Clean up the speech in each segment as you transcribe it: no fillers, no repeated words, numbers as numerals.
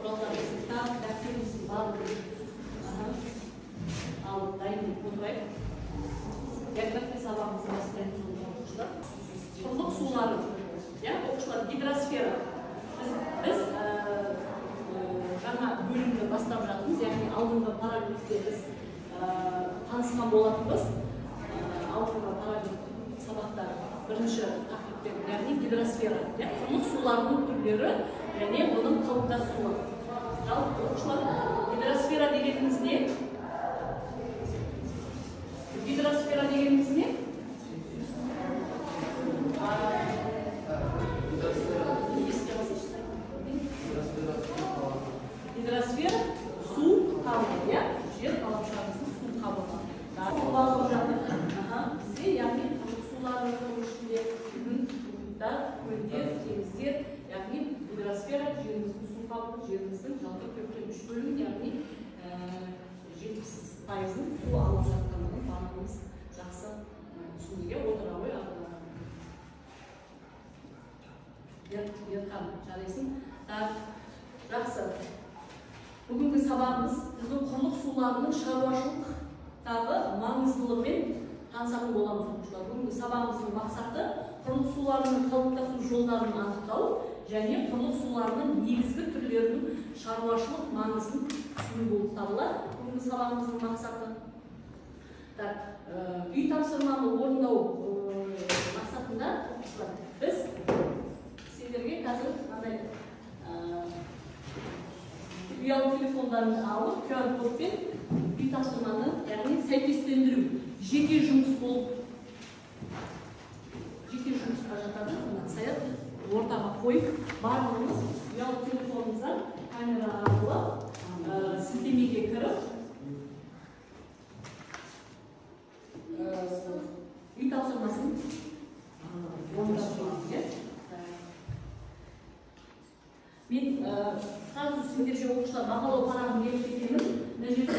құралдарымызды дәптеріміздің барлығын алып дайындап отырайық. География сабағымызды бастаймыз оқушылар. Құрлық сулары, оқушылар, гидросфера. Біз жаңа бөлімді бастап жатырмыз, яғни алдыңғы параграфте біз танысқан болатынбыз. Алдыңғы параграф сабақта бірінші тақырыппен, яғни гидросфера, құрлық суларының түрлері және оның қалыптасуы. Жалпы оқушылар, гидросфера дегеніміз не? Гидросфера дегеніміз не? Гидросфера су қабығы, жер алапшағының су қабығы. Су алып жатыр. Бізде, яғни сулардың ішінде мұхиттар, көлдер, теңіздер, яғни гидросфера жеріміздің су қабығы, жеріміздің жалпы 4-3 бөлім, яғни 70%-ын су алып жатқанын барлығымыз жақсы түсінуге отыра ғой артынан. Жарайсың. Жақсы. Бүгінгі сабағымыз біздің құрлық суларының шаруашылықтағы маңыздылығымен танысатын боламыз оқушылар. Бүгінгі сабағымыздың мақсаты құрлық суларының қалыптасу жолдарын анықтау және құрлық суларының негізгі түрлерінің шаруашылық маңызын түсіну болып табылады. Бүгінгі сабағымыздың мақсаты үй тапсырманы орындау мақсатында біз сендерге қазір мынандай ұялы телефондарын алып, QR кодпен үй тапсырманы, яғни сәйкестендіру, жеке жұмыс болып, жеке жұмысқа жатады, саят ортаға қойып, барлығымыз ұялы телефонымыздан камера арқылы сілтемеге кіріп, үй тапсырмасын орындап жүрміз. Мен сразу сендерге оқушылар бағалау парағын беріп кетемін. Мына жерде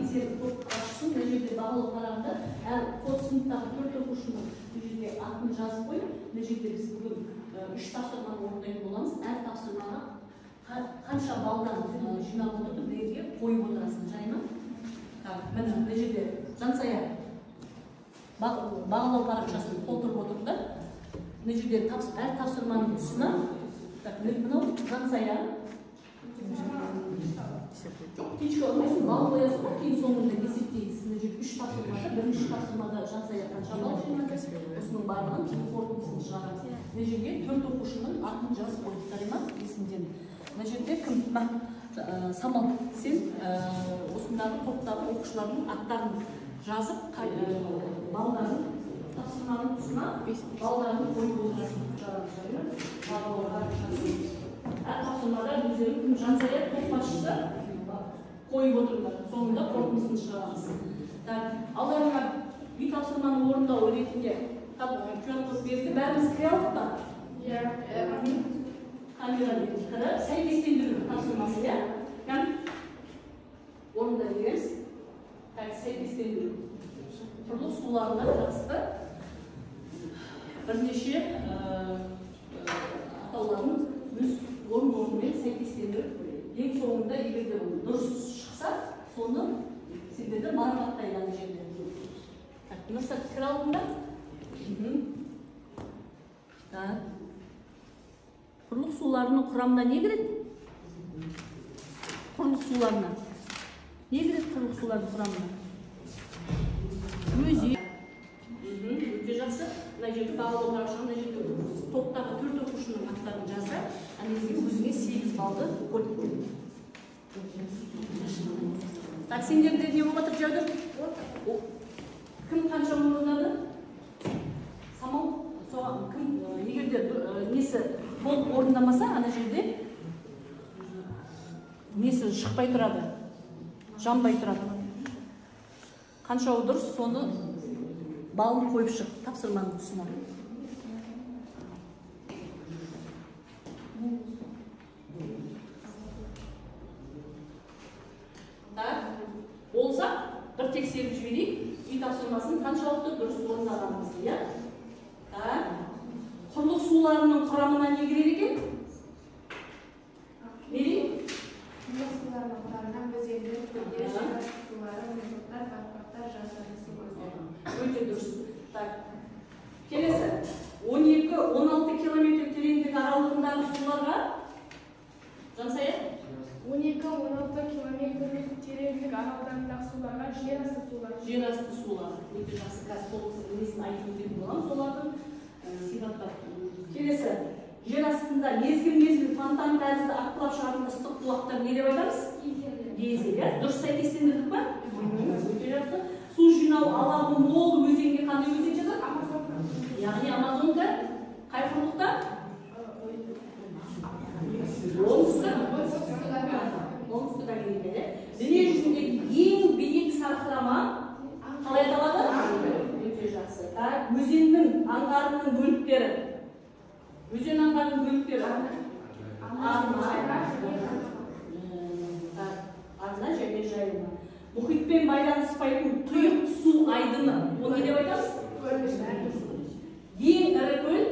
сен топ ашсын, мына жерде бағалау парағында әр код сыныптағы 4 оқушының мына жерде атын жазып қойып, мына жерде біз бүгін 3 тапсырманы орындайтын боламыз. Әр тапсырмаға қанша балдан жинап отырды, бірге қойып отырасың, жай ма? Міне мына жерде Жансая бағалау парақшасын толтырып отырды. Мына жерде әр тапсырманың тұсына мынау Жансая жоқ, течке алмайсың, бал қоясың ба, кейін соңында есептейсің. Мына жерде 3 тапсырмада, бірінші тапсырмада Жансая қанша бал жинады, осының барлығын кейін қорытындысын шығарамыз. Мына жерге 4 оқушының атын жазып қойдықтар ма, есімден. Мына жерде кім? Самал, сен осындағы топтағы оқушылардың аттарын жазып, балдарын тапсырманың тұсына балдарын қойып отырасың. Әр тапсырмада өздері кім Жансая топ басшысы қойып отырыңдар. Соңында қорытындысын шығарамыз. Алдарыңа үй тапсырманы орындау ретінде QR код берді. Бәріміз кіре алдық па? Камерамен кіріп, сәйкестендіру тапсырмасы, орында береміз. Сәйкестендіру. Құрлық суларына қатысты бірнеше атауларын өз орын-орнымен сәйкестендіріп, ең соңында егерде дұрыс шықса, соны сендерді марапаттайды ана жерде. Мына пікір алдыңда? Құрлық суларының құрамына не кіреді? Құрлық суларына. Не кіреді құрлық суларының құрамына? Өзен. Өте жақсы. Мына жерде бағалау парақшаға, мына жерде топтағы 4 оқушының аттарын жазса, өзіңе 8 балды қойып қойды. Так, сендерде не болып жатыр жәудір? Кім қанша орындады? Самал, соған кім егерде несі толық орындамаса, ана жерде несі шықпай тұрады, жанбай тұрады. Қаншауы дұрыс, соны балын қойып шық, тапсырманың тұсына. Болса, бір тексеріп жіберейік, үй тапсырмасын қаншалықты дұрыс орындағанымызды. Құрлық суларының құрамына не кіреді екен? өзендер, көлдер, жер асты сулары, мұздықтар, батпақтар, жазғы су көздері. Өте дұрыс. Так. Келесі. 12-16 километр тереңдік аралығындағы суларға Жансая? 12-16 километр тереңдік аралығындағы суларға жер асты сулары. Жер асты сулары. Өте жақсы. Қазір толық несін айтып өтетін боламыз солардың сипаттап. Келесі. Жер астында мезгіл фонтан тәрізді атқылап шығатын ыстық бұлақтар не деп айтамыз? Гейзер. Дұрыс сәйкестендірдік па? Өте жақсы. Су жинау алабы мол өзенге қандай өзен жатады? Амазонка. Яғни Амазонка қай құрлықта? Оңтүстік Америкада. Дүние жүзіндегі ең биік сарқырама қалай аталады? Өте жақсы. Өзеннің аңғарының бөліктері. Өзен аңғарының бөліктері. Арна және жайылма. Мұхитпен байланыспайтын тұйық су айдыны. Оны не деп айтамыз? Ең ірі көл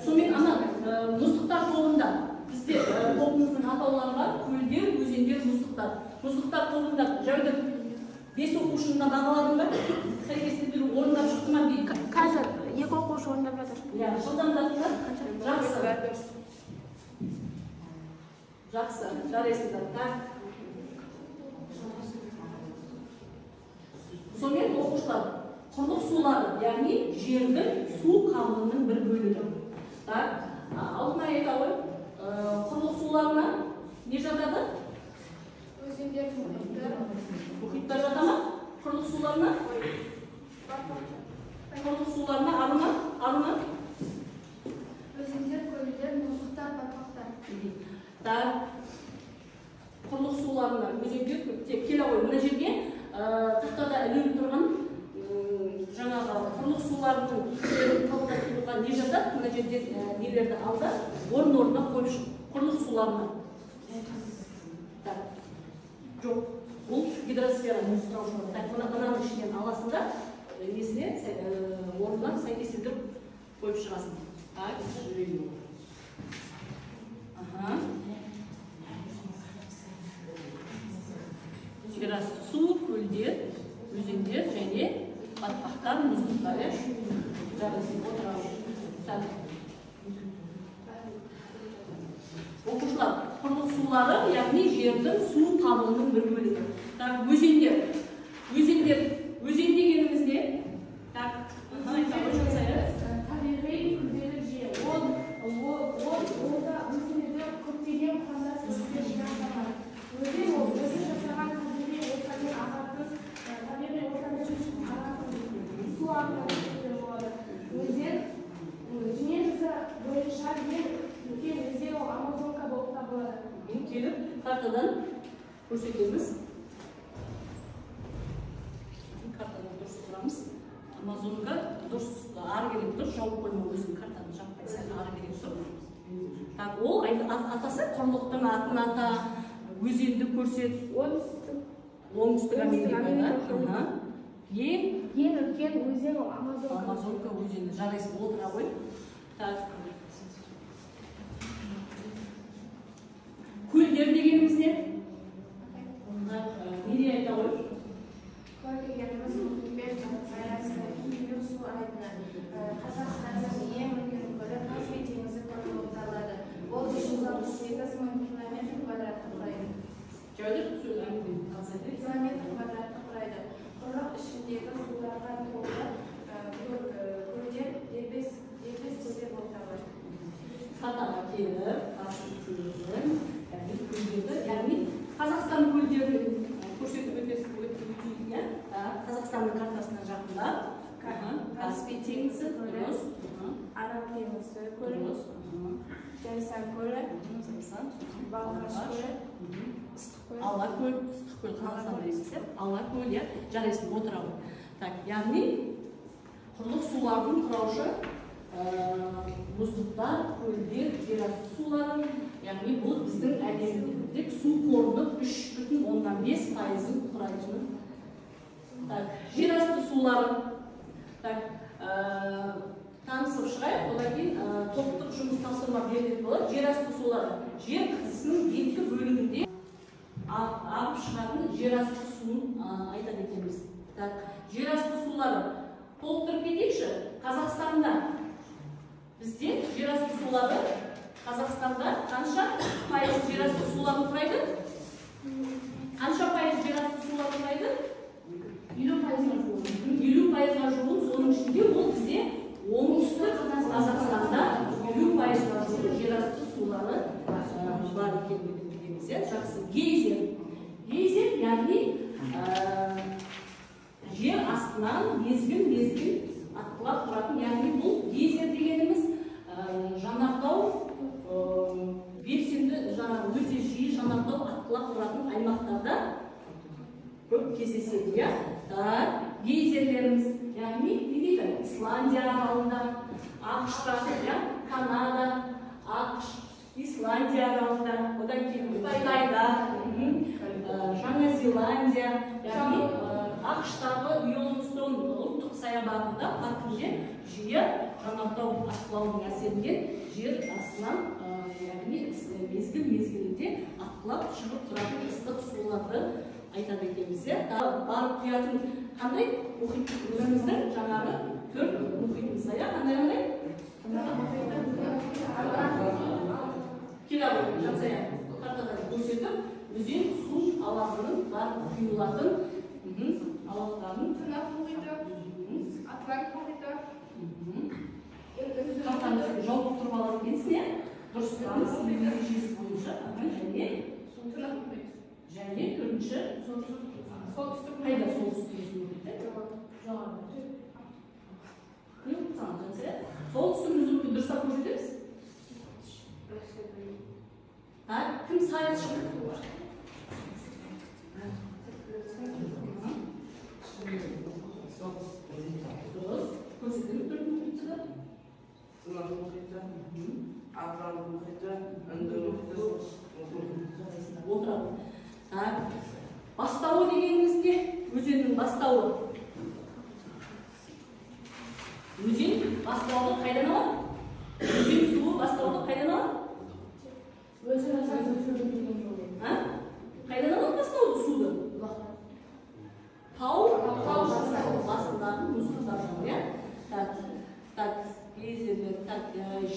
сонымен мұздықтар тобында бізде тобымыздың атаулары бар. Көлдер, өзендер, мұздықтар. Мұздықтар тобында жайлы 5 оқушыны бағаладың ба? Сәйкестендіру орындап шықты ма? Қазір 2 оқушы орындап жатыр. Жылдамдатыңдар. Жақсы. Жақсы. Жарайсыңдар. Сонымен оқушылар құрлық сулары, яғни жердің су қабығының бір бөлігі. Алдын айта ғой, құрлық суларына не жатады? Өзендер, мұхиттар жата ма? Құрлық суларына? Құрлық суларына арына? Өзендер, көлдер, мұздықтар, батпақтар. Құрлық суларына өзендер келе ғой. Мына жерге тақтада ілініп тұрған жаңағы құрлық суларының қалыптастыруға не жатады? Мына жерде нелерді алды, орын-орнына қойып шық. Құрлық суларына. Жоқ, бұл гидросфера. Мынаның ішінен аласында несіне орыннан сәйкестендіріп қойып шығасың. Жер асты су, көлдер, өзендер және батпақтар, мұздықтар. Жарайсың отырады. Оқушылар, құрлық сулары, яғни жердің су қабығының бір бөлігі. Өзендер. Өзен дегеніміз не? Табиғи күрделі жер. Олда өзендерде көптеген құрамдас өзендер жинақталған. Өзен ол өзі жасаған табиғи ортамен ағатын, табиғи ортамен шешіп ағатын су ағатын болады. Өзен дүние жүзі бойынша ең үлкен өзен ол Амазонка болып табылады. Келіп картадан көрсетеміз. Картадан дұрыс тұрамыз. Амазонка дұрыс ары керек тұр, жауып қойма өзің картаны жаппай сәл ары керек тұр. Ол атасы құрлықтың атын ата, өзенді көрсет. Оңтүстік Америкада. Ең үлкен өзен ол Амазонка. Амазонка өзені. Жарайсың отыра ғой. Көлдер дегеніміз не? Не айта ғой? Көл дегеніміз су айдыны. Қазақстанның ең үлкен көлі Каспий теңізі көлі болып табылады. Ол 568 мың километр квадраттық құрайды. Километр квадраттық құрайды. Құрлық ішіндегі суларға толы көлдер дербес көлдер болып табылады. Картаға келіп, яғни Қазақстан көлдерін көрсетіп өтесіз. Қазақстанның картасына жақындап. Каспий теңізі көлі, Арал теңізі көлі, Жайсан көлі, Балқаш көлі, Ыстық көлі. Ала көл, Ыстық көл, Қазақстанда есесеп, Ала көл, жарайсың отыра ғой. Яғни құрлық сулардың құраушы мұздықтар, көлдер, жер асты сулары, яғни бұл біздің әлемдік су қорының 3,5%-ын құрайтыны. Жер асты сулары танысып шығайық, одан кейін топтық жұмыс тапсырма берілетін болады. Жер асты сулары жер қыртысының белгі бөлігінде жер асты суын айтады екенбіз. Жер асты сулары толықтырып кетейікші. Қазақстанда бізде жер асты сулары Қазақстанда қанша пайыз жер асты сулары құрайды? Қанша пайыз жер асты сулары құрайды? 50%-ға жуығы, соның ішінде ол бізде оңтүстік Қазақстанда 50%-ға жуығы жер асты сулары бар екенін білеміз. Жақсы. Гейзер, яғни жер астынан мезгіл атқылап тұратын, яғни бұл гейзер дегеніміз жанартау белсенді өте жиі жанартау атқылап тұратын аймақтарда көп кездеседі. Гейзерлеріміз, яғни Исландия аралында, ақш-та, Канада, ақш, Исландия аралында, одан кейін Қытайда, Жаңа Зеландия, яғни ақш-тағы Йеллоустон ұлттық саябағында паркінде жиі жанартау атқылауының әсерінен жер астынан, яғни мезгіл-мезгілінде атқылап шығып тұратын ыстық суларды айтады екенбіз. Барып құятын қандай мұхит өзіміздің жаңағы 4 мұхитымыз. Қандай? Келеді, жансая картада көрсетіп, өзен су алабының бар құйылатын алаптарын Тынық мұхиты, Атлант мұхиты. Картаны жауып тұрып алады екенсің, дұрыс тұрмыз, ережесі бойынша, және төртінші солтүстік қайда солтүстік солтүстік дұрыстап көрсетеміз. Кім саясшы? Дұрыс. Көрсетеміз төрт мұхитты. Тынық мұхиты, Атлант мұхиты, Үнді мұхиты, отырады. Бастауы дегенімізде өзеннің бастауы. Өзен бастауы қайдан алады? Өзен суы бастауы қайдан алады? Қайдан алады бастауы суды? Тау басындағы мұздықтардан.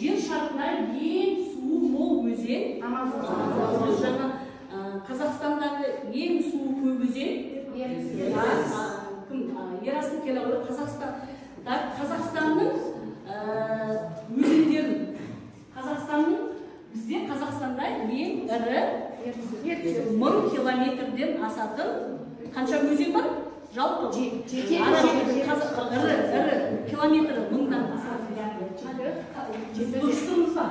Жер шарында ең суы мол өзен Амазон. Қазақстандағы ең суы көп өзен Ерасыл келі Қазақстанның өзендерін бізде Қазақстанда ең ірі 1000 километрден асатын қанша өзен бар? Жалпы ірі километрі 1000-дан асатын. Дұрыстырмыз ба?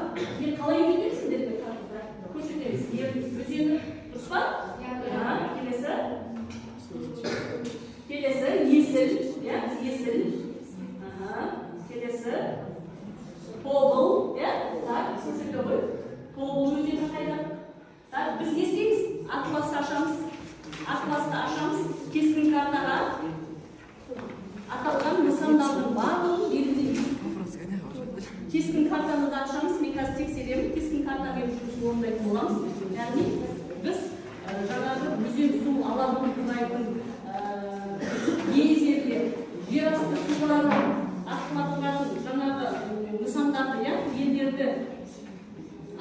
Қалай үйретесіңдер? Көрсетеміз. Өзені дұрыс па? Келесі есіл. Келесі Тобыл. Тобыл өзені қайда? Біз не істейміз? Атласты ашамыз. Кескін картаға аталған нысандардың барлығын белгілейміз. Кескін картаны да ашамыз. Мен қазір тексеремін. Кескін картамен жұмыс орындайтын боламыз. Яғни біз жаңағы өзен су алабын құрайтын гейзерлер, жер асты сулары атқылап тұратын жаңағы нысандарды, елдерді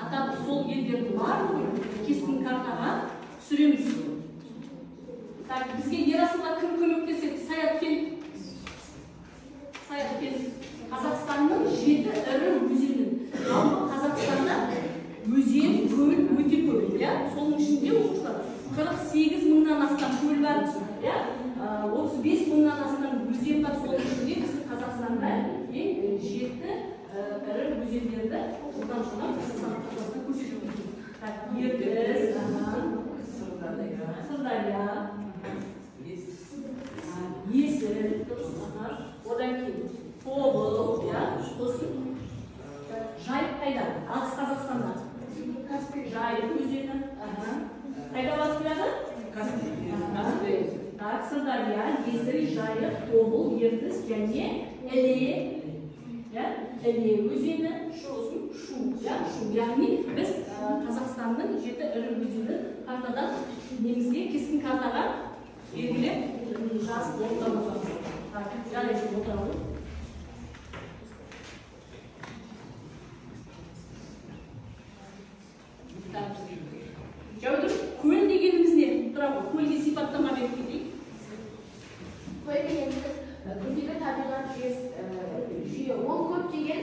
атап сол елдердің барлығын кескін картаға түсіреміз. Бізге Ерасылға кім көмектеседі? Саяткен. Қазақстанның 7 ірі өзенін. Қазақстанда өзен, көл өте көп. Соның ішінде 48 мыңнан астам көл бар. 35 мыңнан астам өзен бар. Соның ішінде біз Қазақстанда 7 ірі өзендерді одан sonra Қазақстанда көрсетеміз. Ертіс, Сырдария, Есіл, одан кейін Тобыл, сосын Жайық қайда? Батыс Қазақстанда. Жайық өзені. Қайда басып келеді? Каспий. Сырдария, Есіл, Жайық, Тобыл, Ертіс және Іле өзені, Шу. Яғни біз Қазақстанның 7 ірі өзені картадан немізге кескін картаға белгілеп жазып орындауға жарайсың отыралым. Жауды көл дегеніміз не? Тұра ғой, көлге сипаттама беріп кетейік. Көл дегеніміз күндегі табиғат жүйе. Ол көптеген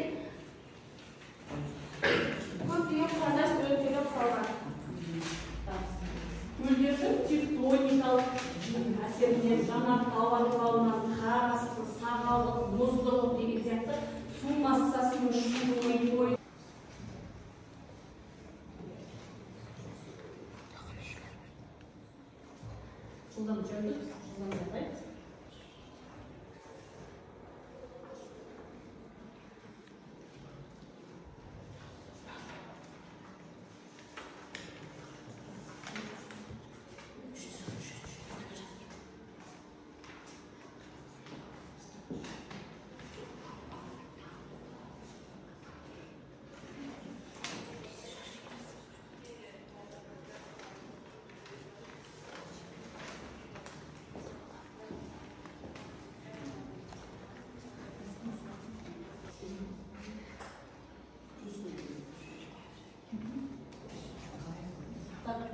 құрамдас бөліктерден құралған. Көлдердің тектоникалық әсерінен жанар ауа-райынан қарасты, сағалық, мұздылық деген сияқты су массасының шығуы жылдан жүрдік, жылдан жатайық.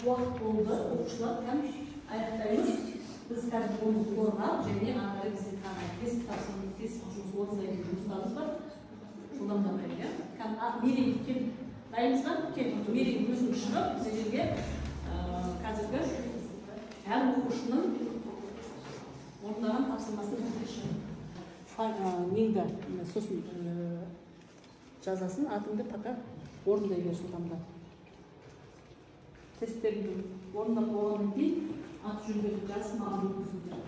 Уақыт болды, оқушылар аяқтаймыз. Біз қазір оны қорғап, және ары біздің тест тапсырмыз, тест жұмыс орындайтын жұмыстарымыз бар. Жылдамдан бері, Мерей кел, дайынбыз ба? Кел, Мерей өзің шығып, сіздерге қазіргі әр оқушының орындаған тапсырмасын өтеші. Неңді, сосын жазасын, атыңды пока орындай бер жылдамда. Тесттерді орындап болғаннан кейін ат жүлдегі жас маған өткізілді.